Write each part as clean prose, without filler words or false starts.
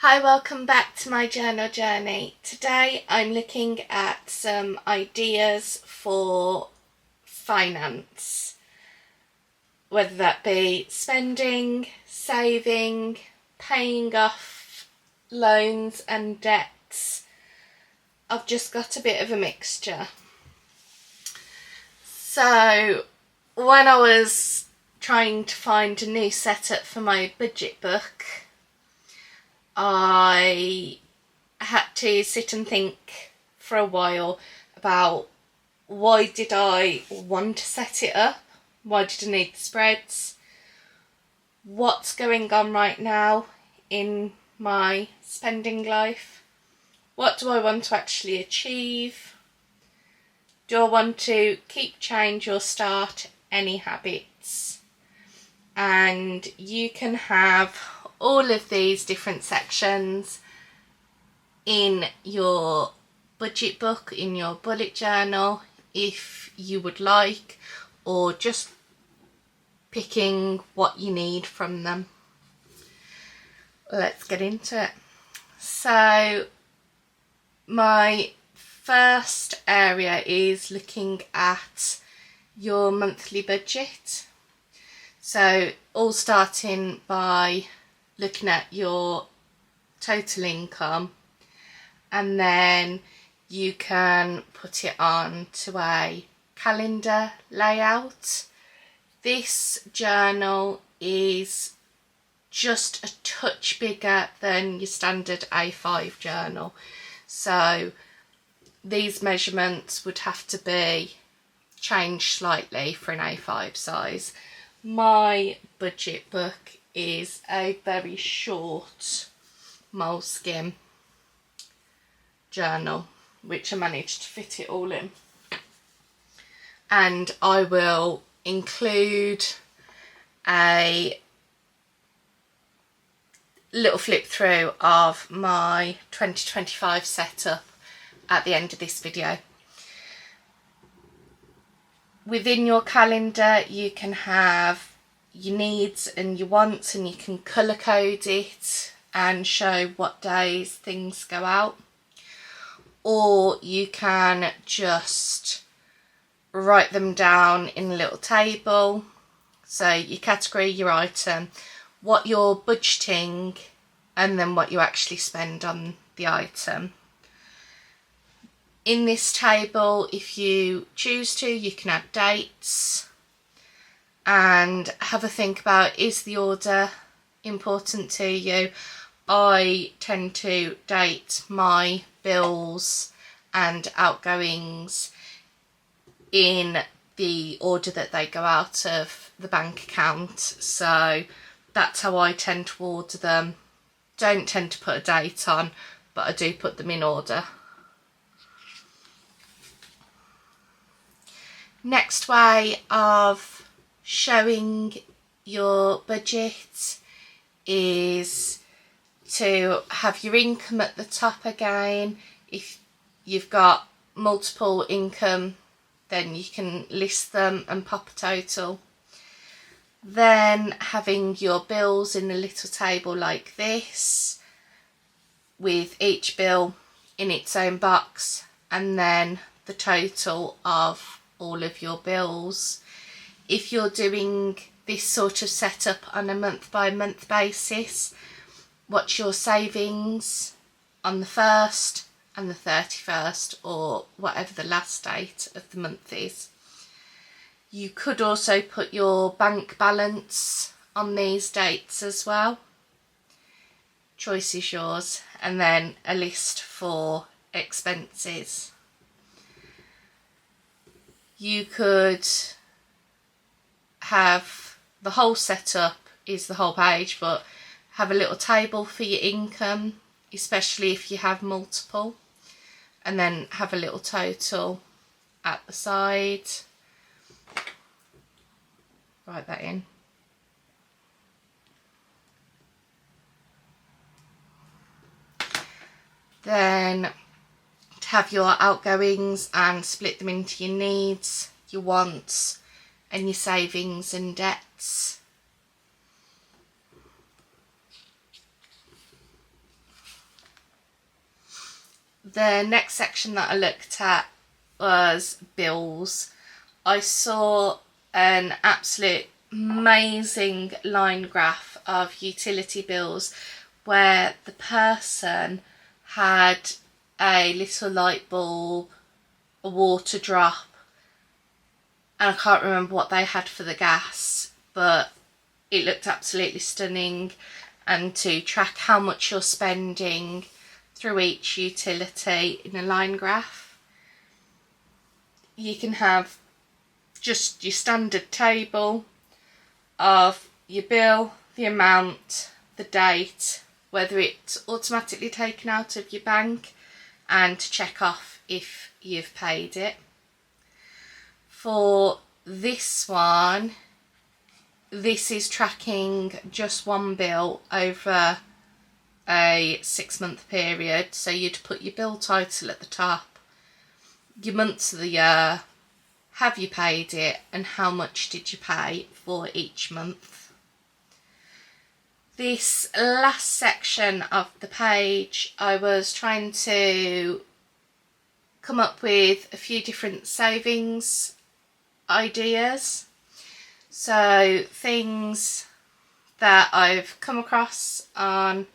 Hi, welcome back to my journal journey. Today I'm looking at some ideas for finance, whether that be spending, saving, paying off loans and debts. I've just got a bit of a mixture. So when I was trying to find a new setup for my budget book, I had to sit and think for a while about why did I want to set it up? Why did I need the spreads? What's going on right now in my spending life? What do I want to actually achieve? Do I want to keep, change or start any habits? And you can have all of these different sections in your budget book, in your bullet journal, if you would like, or just picking what you need from them. Let's get into it. So my first area is looking at your monthly budget. So all starting by looking at your total income, and then you can put it on to a calendar layout. This journal is just a touch bigger than your standard A5 journal, so these measurements would have to be changed slightly for an A5 size. My budget book is a very short Moleskine journal, which I managed to fit it all in. And I will include a little flip through of my 2025 setup at the end of this video. Within your calendar you can have your needs and your wants, and you can colour code it and show what days things go out, or you can just write them down in a little table. So your category, your item, what you're budgeting, and then what you actually spend on the item. In this table, if you choose to, you can add dates and have a think about, is the order important to you? I tend to date my bills and outgoings in the order that they go out of the bank account, so that's how I tend to order them. Don't tend to put a date on, but I do put them in order. Next way of showing your budget is to have your income at the top again. If you've got multiple income, then you can list them and pop a total. Then having your bills in a little table like this, with each bill in its own box, and then the total of all of your bills. If you're doing this sort of setup on a month by month basis, what's your savings on the 1st and the 31st, or whatever the last date of the month is. You could also put your bank balance on these dates as well. Choice is yours. And then a list for expenses. You could have the whole setup is the whole page, but have a little table for your income, especially if you have multiple, and then have a little total at the side. Write that in. Then to have your outgoings and split them into your needs, your wants, and your savings and debts. The next section that I looked at was bills. I saw an absolute amazing line graph of utility bills where the person had a little light bulb, a water drop, and I can't remember what they had for the gas, but it looked absolutely stunning. And to track how much you're spending through each utility in a line graph, you can have just your standard table of your bill, the amount, the date, whether it's automatically taken out of your bank, and to check off if you've paid it. For this one, this is tracking just one bill over a 6-month period. So you'd put your bill title at the top, your months of the year, have you paid it, and how much did you pay for each month. This last section of the page, I was trying to come up with a few different savings ideas. So things that I've come across on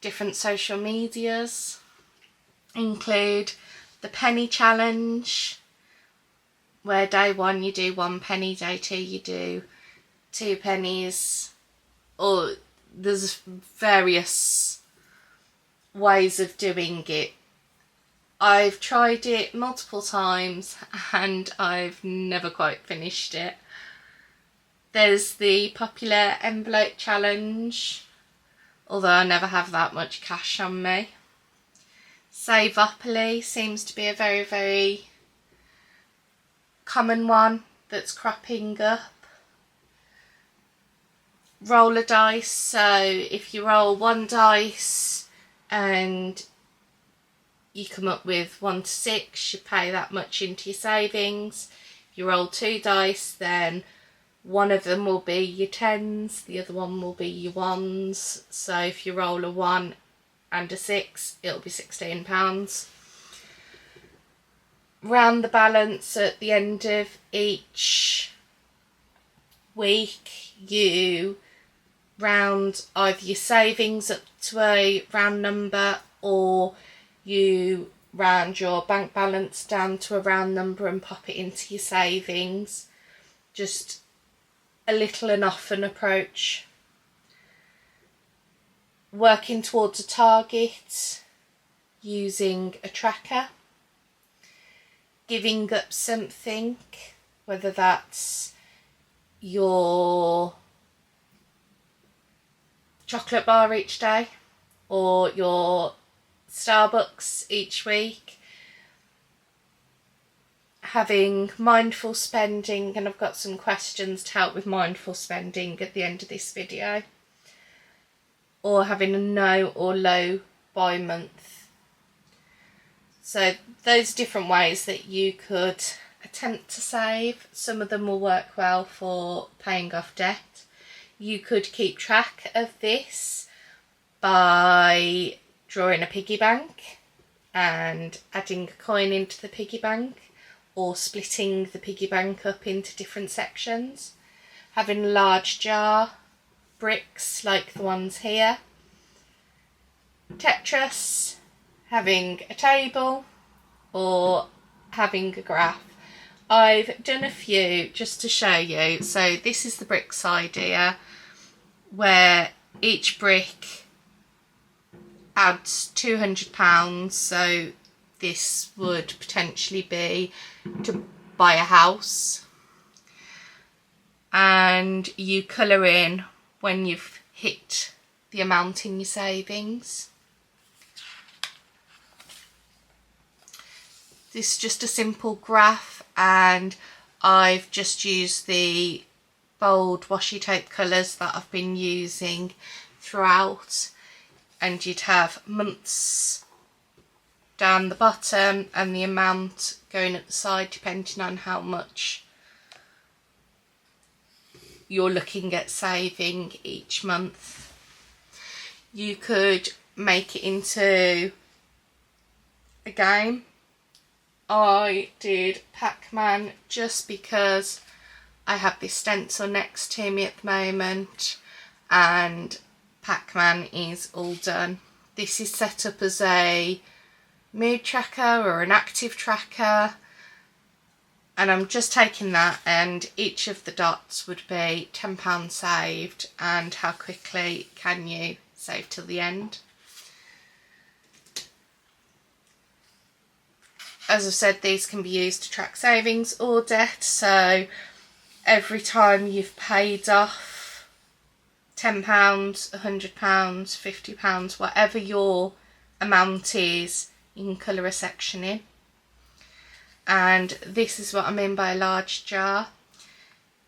different social medias include the penny challenge, where day 1 you do 1 penny, day 2 you do 2 pennies, or there's various ways of doing it. I've tried it multiple times and I've never quite finished it. There's the popular envelope challenge, although I never have that much cash on me. Saveopoly seems to be a very, very common one that's cropping up. Roller dice, so if you roll 1 dice and you come up with 1 to 6, you pay that much into your savings. If you roll 2 dice, then one of them will be your 10s, the other one will be your 1s. So if you roll a 1 and a 6, it'll be £16. Round the balance at the end of each week, you round either your savings up to a round number, or you round your bank balance down to a round number and pop it into your savings. Just a little and often approach. Working towards a target using a tracker. Giving up something, whether that's your chocolate bar each day or your Starbucks each week. Having mindful spending, and I've got some questions to help with mindful spending at the end of this video. Or having a no or low buy month. So those different ways that you could attempt to save. Some of them will work well for paying off debt. You could keep track of this by drawing a piggy bank and adding a coin into the piggy bank, or splitting the piggy bank up into different sections. Having a large jar, bricks like the ones here. Tetris, having a table, or having a graph. I've done a few just to show you. So this is the bricks idea, where each brick adds £200, so this would potentially be to buy a house, and you colour in when you've hit the amount in your savings. This is just a simple graph, and I've just used the bold washi tape colours that I've been using throughout, and you'd have months down the bottom and the amount going at the side depending on how much you're looking at saving each month. You could make it into a game. I did Pac-Man just because I have this stencil next to me at the moment and Pac-Man is all done. This is set up as a mood tracker or an active tracker, and I'm just taking that, and each of the dots would be £10 saved, and how quickly can you save till the end. As I've said, these can be used to track savings or debt, so every time you've paid off £10, £100, £50, whatever your amount is, you can colour a section in. And this is what I mean by a large jar.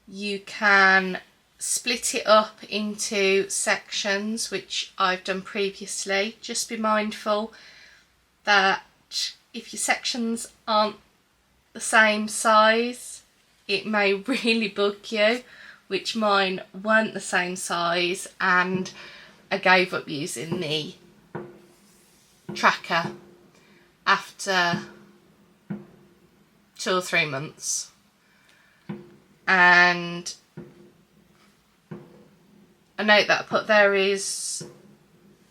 You can split it up into sections, which I've done previously. Just be mindful that if your sections aren't the same size, it may really bug you, which mine weren't the same size, and I gave up using the tracker after 2 or 3 months. And a note that I put there is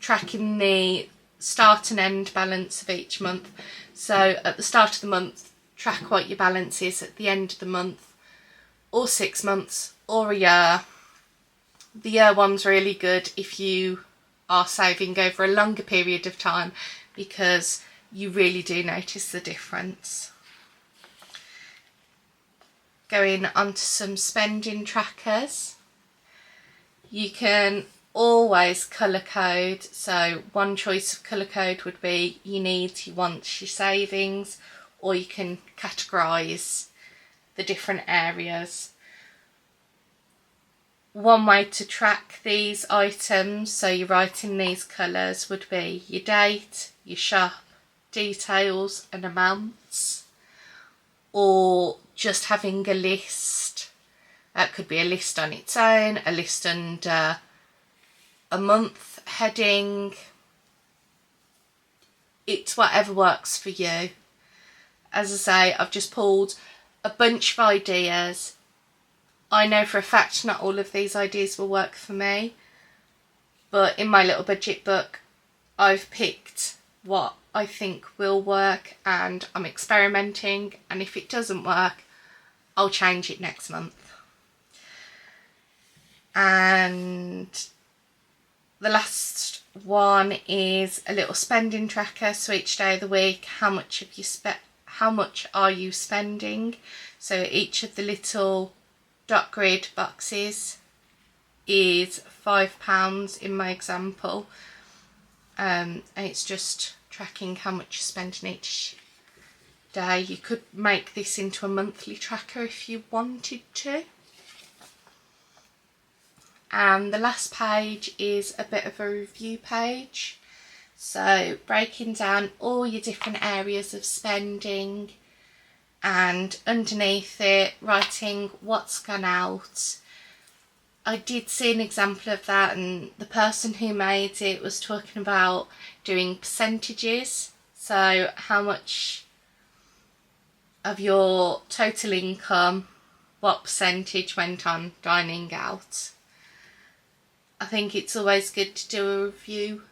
tracking the start and end balance of each month. So at the start of the month, track what your balance is at the end of the month, or 6 months, or a year. The year one's really good if you are saving over a longer period of time, because you really do notice the difference. Going on to some spending trackers. You can always colour code, so one choice of colour code would be your needs, your wants, your savings, or you can categorise the different areas. One way to track these items, so you write in these colours, would be your date, your shop, details and amounts, or just having a list. That could be a list on its own, a list under a month heading. It's whatever works for you. As I say, I've just pulled a bunch of ideas. I know for a fact not all of these ideas will work for me, but in my little budget book I've picked what I think will work, and I'm experimenting, and if it doesn't work I'll change it next month. And the last one is a little spending tracker, so each day of the week, how much are you spending? So each of the little dot grid boxes is £5 in my example, and it's just tracking how much you're spending each day. You could make this into a monthly tracker if you wanted to. And the last page is a bit of a review page, so breaking down all your different areas of spending, and underneath it writing what's gone out. I did see an example of that, and the person who made it was talking about doing percentages, so how much of your total income, what percentage went on dining out. I think it's always good to do a review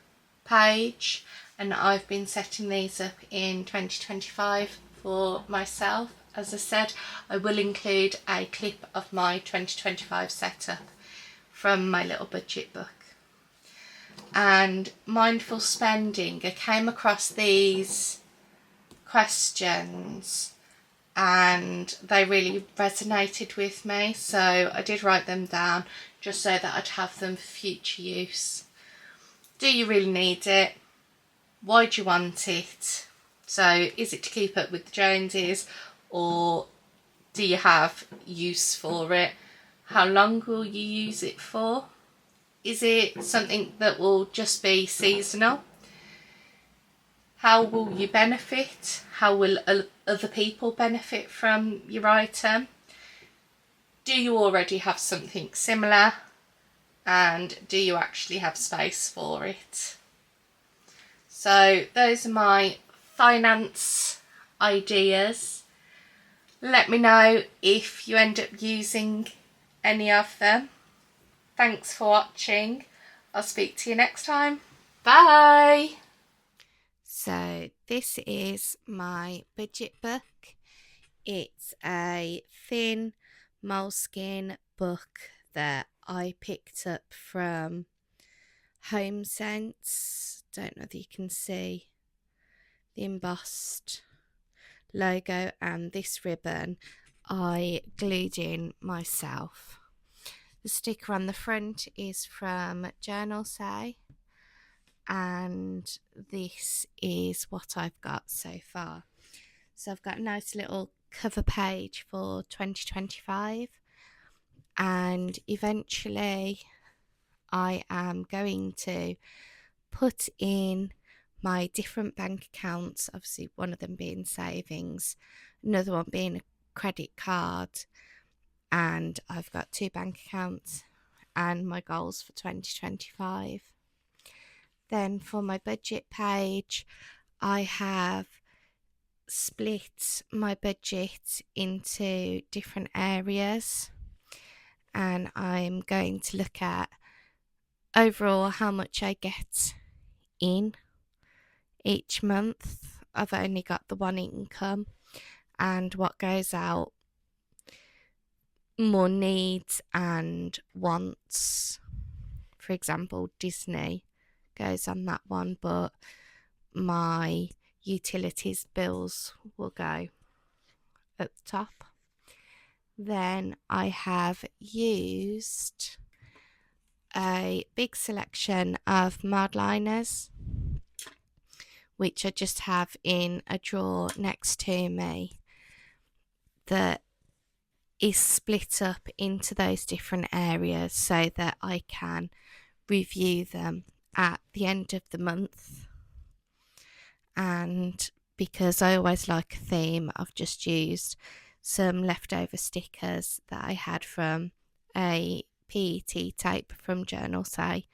page, and I've been setting these up in 2025 for myself. As I said, I will include a clip of my 2025 setup from my little budget book. And mindful spending, I came across these questions and they really resonated with me, so I did write them down just so that I'd have them for future use. Do you really need it? Why do you want it? So is it to keep up with the Joneses, or do you have use for it? How long will you use it for? Is it something that will just be seasonal? How will you benefit? How will other people benefit from your item? Do you already have something similar? And do you actually have space for it? So those are my finance ideas. Let me know if you end up using any of them. Thanks for watching. I'll speak to you next time. Bye. So this is my budget book. It's a thin Moleskine book that I picked up from Homesense. Don't know if you can see the embossed logo, and this ribbon I glued in myself. The sticker on the front is from Journal Say, and this is what I've got so far. So I've got a nice little cover page for 2025, and eventually I am going to put in my different bank accounts, obviously one of them being savings, another one being a credit card, and I've got 2 bank accounts and my goals for 2025. Then for my budget page, I have split my budget into different areas, and I'm going to look at overall how much I get in each month. I've only got the one income, and what goes out, more needs and wants. For example, Disney goes on that one, but my utilities bills will go at the top. Then I have used a big selection of mild liners, which I just have in a drawer next to me, that is split up into those different areas so that I can review them at the end of the month. And because I always like a theme, I've just used some leftover stickers that I had from a PET tape from Journal Say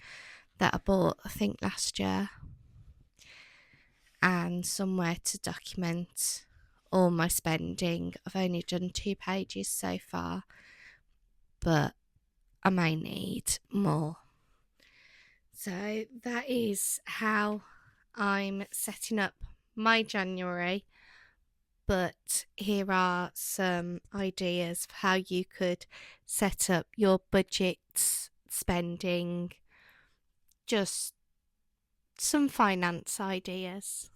that I bought, I think, last year, and somewhere to document all my spending. I've only done 2 pages so far, but I may need more. So that is how I'm setting up my January, but here are some ideas for how you could set up your budget spending, just some finance ideas.